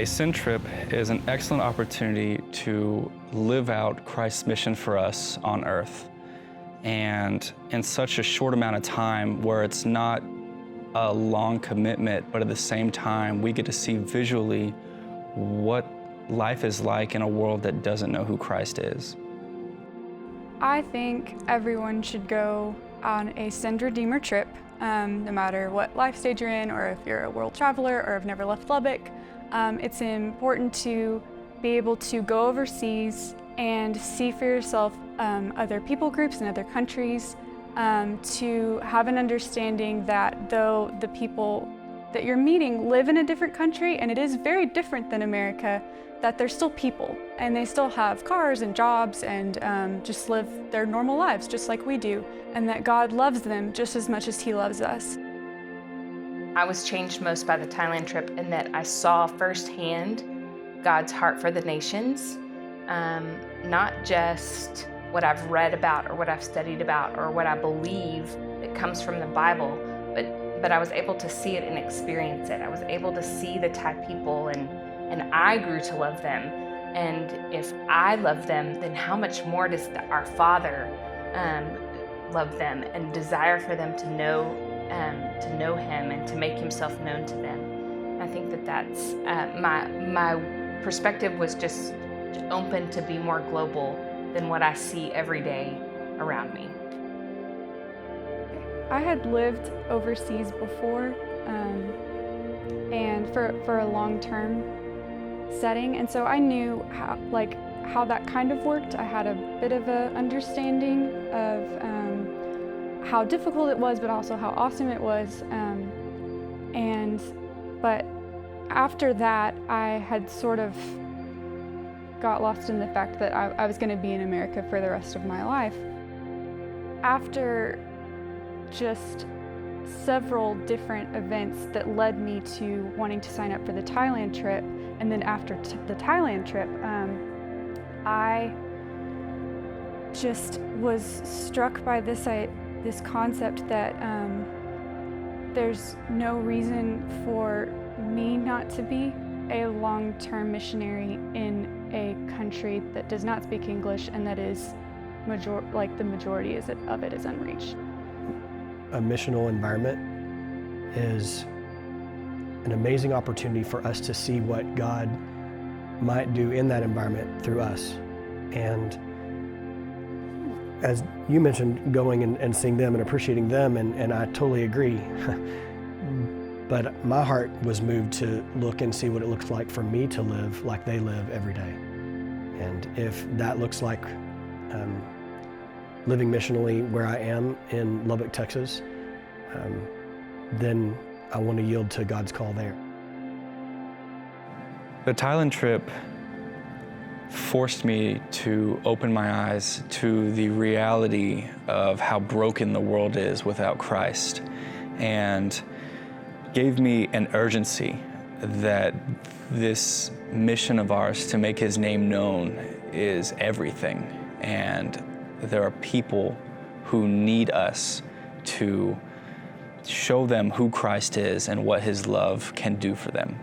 A Send Trip is an excellent opportunity to live out Christ's mission for us on earth. And in such a short amount of time where it's not a long commitment, but at the same time, we get to see visually what life is like in a world that doesn't know who Christ is. I think everyone should go on a Send Redeemer trip, no matter what life stage you're in, or if you're a world traveler or have never left Lubbock. It's important to be able to go overseas and see for yourself other people groups in other countries, to have an understanding that though the people that you're meeting live in a different country, and it is very different than America, that they're still people and they still have cars and jobs and just live their normal lives just like we do, and that God loves them just as much as He loves us. I was changed most by the Thailand trip in that I saw firsthand God's heart for the nations, not just what I've read about or what I've studied about or what I believe that comes from the Bible, but I was able to see it and experience it. I was able to see the Thai people, and I grew to love them. And if I love them, then how much more does our Father love them and desire for them to know Him and to make Himself known to them. I think that's my perspective was just open to be more global than what I see every day around me. I had lived overseas before, and for a long-term setting, and so I knew how that kind of worked. I had a bit of an understanding of how difficult it was, but also how awesome it was. But after that, I had sort of got lost in the fact that I was going to be in America for the rest of my life. After just several different events that led me to wanting to sign up for the Thailand trip, and then after the Thailand trip, I just was struck by this concept that there's no reason for me not to be a long-term missionary in a country that does not speak English and that is the majority of it is unreached. A missional environment is an amazing opportunity for us to see what God might do in that environment through us. And as you mentioned, going and seeing them and appreciating them, and I totally agree. But my heart was moved to look and see what it looks like for me to live like they live every day. And if that looks like living missionally where I am in Lubbock, Texas, then I want to yield to God's call there. The Thailand trip forced me to open my eyes to the reality of how broken the world is without Christ, and gave me an urgency that this mission of ours to make His name known is everything. And there are people who need us to show them who Christ is and what His love can do for them.